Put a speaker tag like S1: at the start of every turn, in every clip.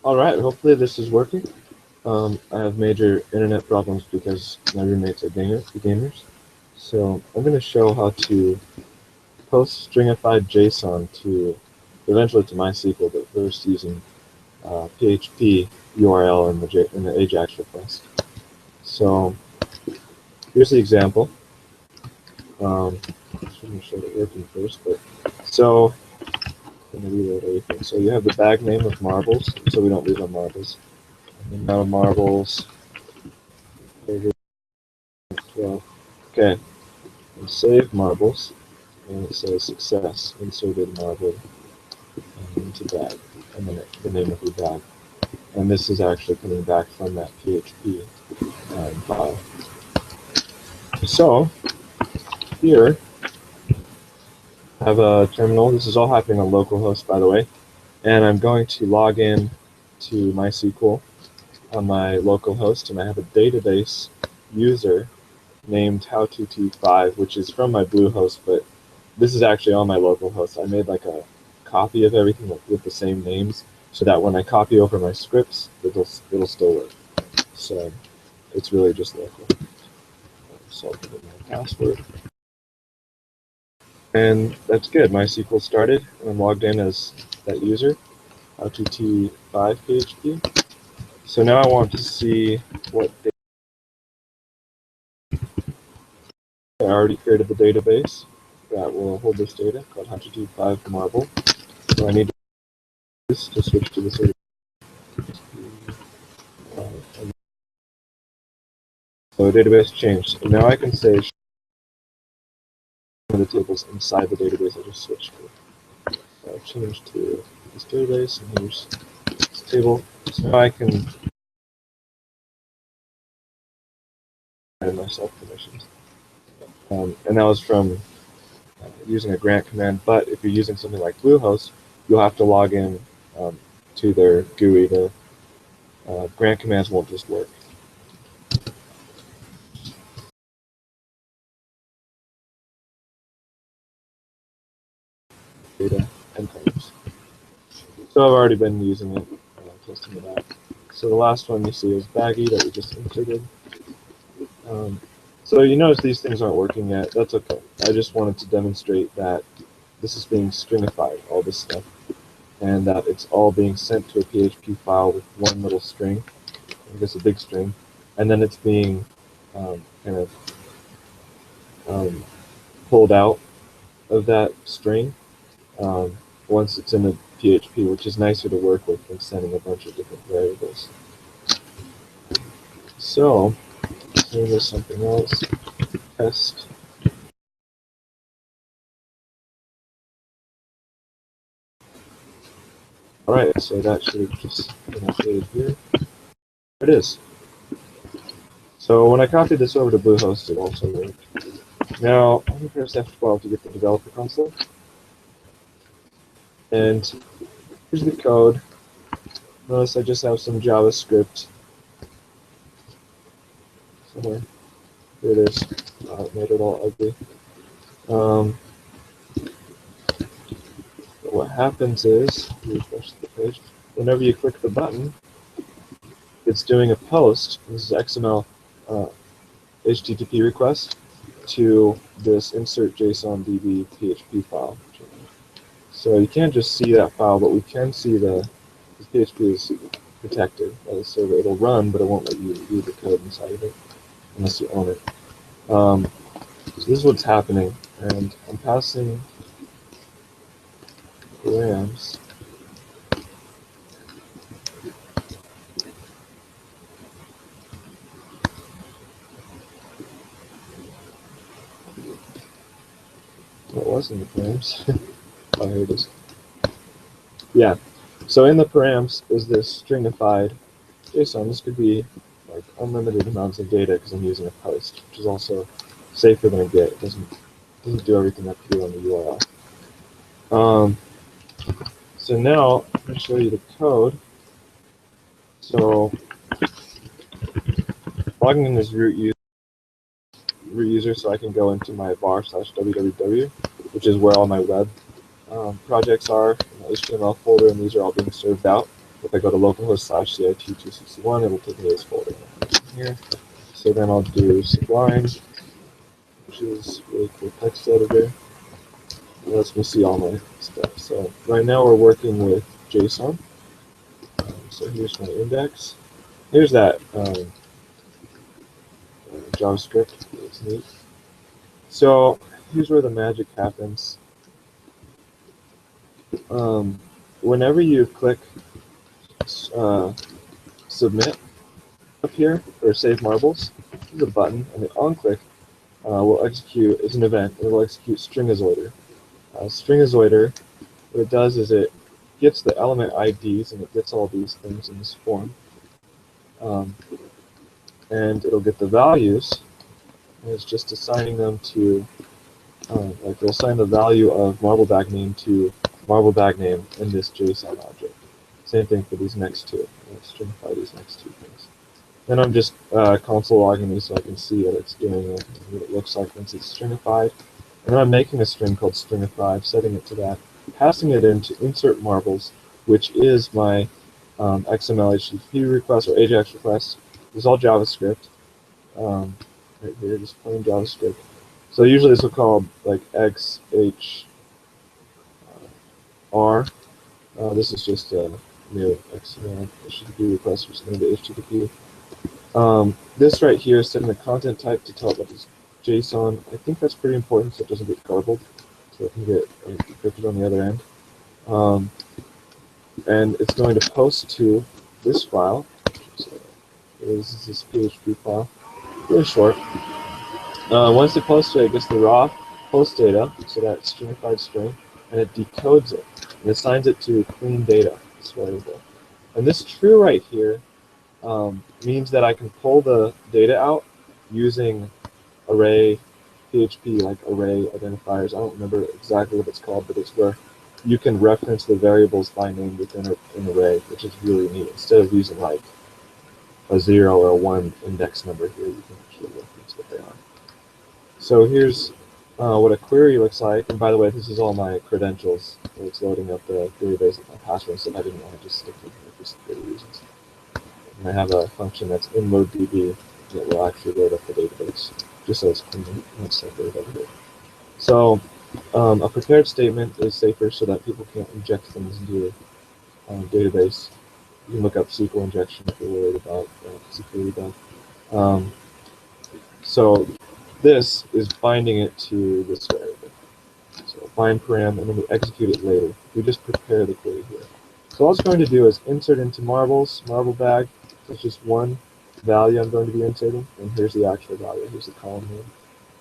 S1: All right, hopefully this is working. I have major internet problems because my roommates are gamers. So I'm going to show how to post stringified JSON to eventually to MySQL, but first using PHP URL in the AJAX request. So here's the example. Shouldn't show it working first, but so I'm going to reload everything. So you have the bag name of marbles, so we don't lose our marbles. And now marbles. 12. Okay, and save marbles, and it says success, inserted marble into bag, and then the name of your bag. And this is actually coming back from that PHP file. So here I have a terminal. This is all happening on localhost, by the way, and I'm going to log in to MySQL on my localhost, and I have a database user named howtut5, which is from my bluehost, but this is actually on my localhost. I made like a copy of everything with the same names, so that when I copy over my scripts, it'll still work. So it's really just local. So I'll put in my password, and that's good. MySQL started, and I'm logged in as that user, howtut5 PHP. So now I want to see what data. I already created the database that will hold this data called howtut5 marble. So I need to switch to this. So the database changed. And now I can say the tables inside the database I just switched to. So I've changed to this database, and here's this table. So now I can add myself permissions. And that was from using a grant command. But if you're using something like Bluehost, you'll have to log in to their GUI. The grant commands won't just work. Data endpoints. So I've already been using it, testing it out. So the last one you see is baggy that we just inserted. So you notice these things aren't working yet. That's okay. I just wanted to demonstrate that this is being stringified, all this stuff, and that it's all being sent to a PHP file with one little string, I guess a big string, and then it's being kind of pulled out of that string once it's in a PHP, which is nicer to work with than sending a bunch of different variables. So there's something else. Test. Alright, so that should have just been updated here. There it is. So when I copied this over to Bluehost, it also worked. Now, I'm going to press F12 to get the developer console. And here's the code. Notice I just have some JavaScript somewhere. Here it is. It made it all ugly. What happens is, refresh the page, whenever you click the button, it's doing a post. This is XML HTTP request to this insert JSON DB PHP file. So you can't just see that file, but we can see this PHP is protected by the server. It'll run, but it won't let you read the code inside of it unless you own it. So this is what's happening, and I'm passing params. What was in the params? Oh, here it is. Yeah. So in the params is this stringified JSON. This could be like unlimited amounts of data because I'm using a post, which is also safer than a GET. It doesn't do everything up here on the URL. So now I'm going to show you the code. So logging in as root user, so I can go into my /www, which is where all my web projects are in the HTML folder, and these are all being served out. if I go to localhost/cit261, it'll take me to this folder here. So then I'll do Sublime, which is really cool text editor. It lets me see all my stuff. So right now we're working with JSON. So here's my index. Here's that JavaScript. It's neat. So here's where the magic happens. Whenever you click submit up here or save marbles, there's a button, and the on-click will execute as an event. It will execute Stringizoider. Stringizoider, what it does is it gets the element IDs and it gets all these things in this form, and it'll get the values. And it's just assigning them to, like it'll assign the value of marble bag name to marble bag name in this JSON object. Same thing for these next two. Let's stringify these next two things. Then I'm just console logging these so I can see what it's doing and what it looks like once it's stringified. And then I'm making a string called stringify, setting it to that, passing it into insert marbles, which is my XML HTTP request or AJAX request. This is all JavaScript. Right here, just plain JavaScript. So usually this will call like XHR. This is just a new XML HTTP request, which is named HTTP. This right here is setting the content type to tell it what is JSON. I think that's pretty important so it doesn't get garbled, so it can get encrypted on the other end. And it's going to post to this file. This is this PHP file. Really short. Once it posts to it, it gets the raw post data, so that stringified string, and it decodes it and assigns it to clean data, this variable. And this true right here means that I can pull the data out using array PHP, like array identifiers. I don't remember exactly what it's called, but it's where you can reference the variables by name within an array, which is really neat. Instead of using like a 0 or a 1 index number here, you can actually reference what they are. So here's what a query looks like. And by the way, this is all my credentials. It's loading up the query base with my password, so I didn't want to just stick it here for security reasons. And I have a function that's in loaddb that will actually load up the database, just so it's clean and separated over here. So a prepared statement is safer so that people can't inject things into your database. You can look up SQL injection if you're worried about security bug. So this is binding it to this variable. So bind param, and then we execute it later. We just prepare the query here. So all it's going to do is insert into marbles, marble bag. That's just one value I'm going to be inserting, and here's the actual value. Here's the column name.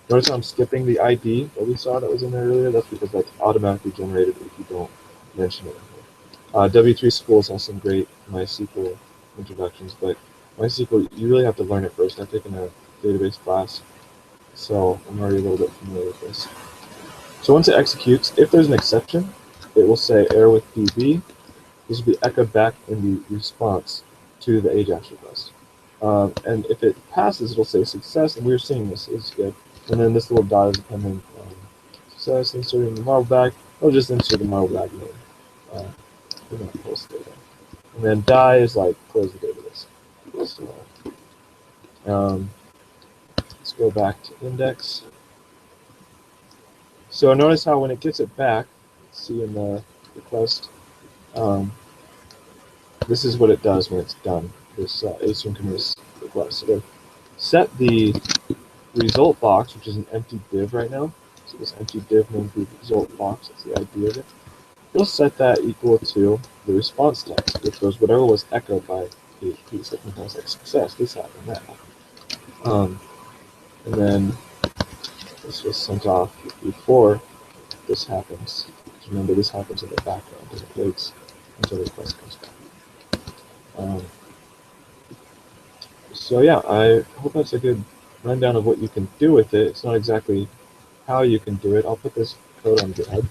S1: Notice I'm skipping the ID that we saw that was in there earlier. That's because that's automatically generated if you don't mention it in here. W3 Schools has some great MySQL introductions, but MySQL, you really have to learn it first. I've taken a database class, so I'm already a little bit familiar with this. So once it executes, if there's an exception, it will say error with DB. This will be echoed back in the response to the AJAX request. And if it passes, it'll say success, and we're seeing this is good. And then this little dot is dependent on success, inserting the marble bag. I'll just insert the marble bag name. We're going to post data. And then die is like close the database. So, let's go back to index. So notice how when it gets it back, see in the request, this is what it does when it's done, this asynchronous request. So set the result box, which is an empty div right now. So this empty div named the result box, that's the ID of it. We'll set that equal to the response text, which was whatever was echoed by PHP. So sometimes like success, this happened, that happened. And then this was sent off before this happens. Remember, this happens in the background, and it waits until the request comes back. So yeah, I hope that's a good rundown of what you can do with it. It's not exactly how you can do it. I'll put this code on GitHub.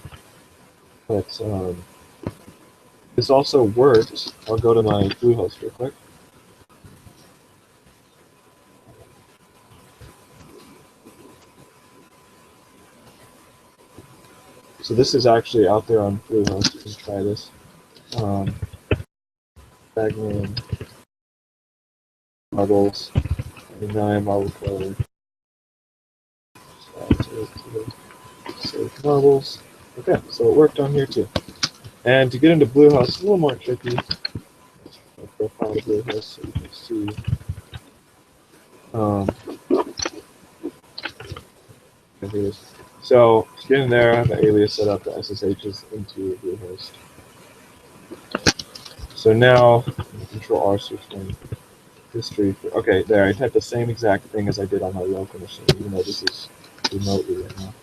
S1: But this also works. I'll go to my bluehost real quick. So this is actually out there on Bluehost. You can try this. tag name, marbles, 99 marble color, save marbles. Okay, so it worked on here too. And to get into Bluehost, it's a little more tricky. I'll profile to Bluehost so you can see. So to get in there, I have an alias set up that SSHs into Bluehost. So now, Control R search one. History. Okay, there. I typed the same exact thing as I did on my local machine, even though this is remotely right now.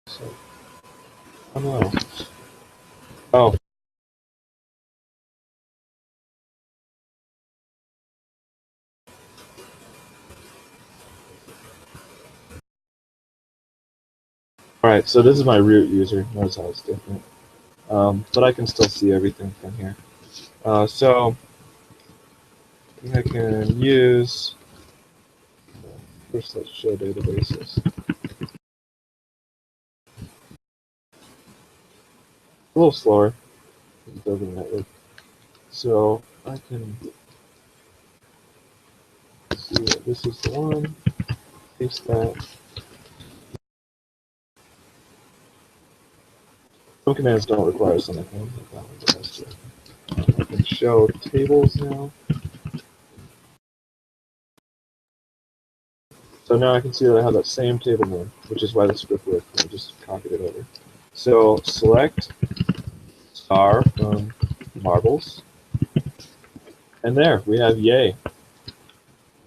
S1: So, oh no. Oh. Alright, so this is my root user. Notice how it's different. But I can still see everything from here. So, I can use. First, let's show databases. A little slower. Building network. So I can see that this is the one. Paste that. Some commands don't require semicolon. I can show tables now. So now I can see that I have that same table name, which is why the script worked. I just copied it over. So select star from marbles. And there, we have yay.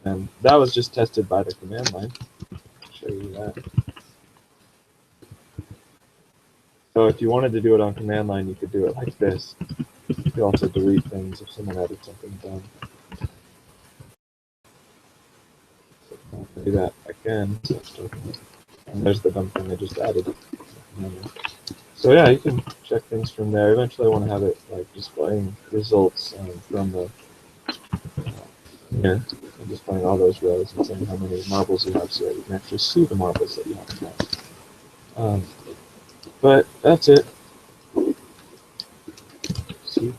S1: And that was just tested by the command line. I'll show you that. So if you wanted to do it on command line, you could do it like this. You could also delete things if someone added something dumb. So I'll do that again. And there's the dumb thing I just added. So yeah, you can check things from there. Eventually I want to have it like displaying results from the here, and displaying all those rows and saying how many marbles you have so that you can actually see the marbles that you have. But that's it. See?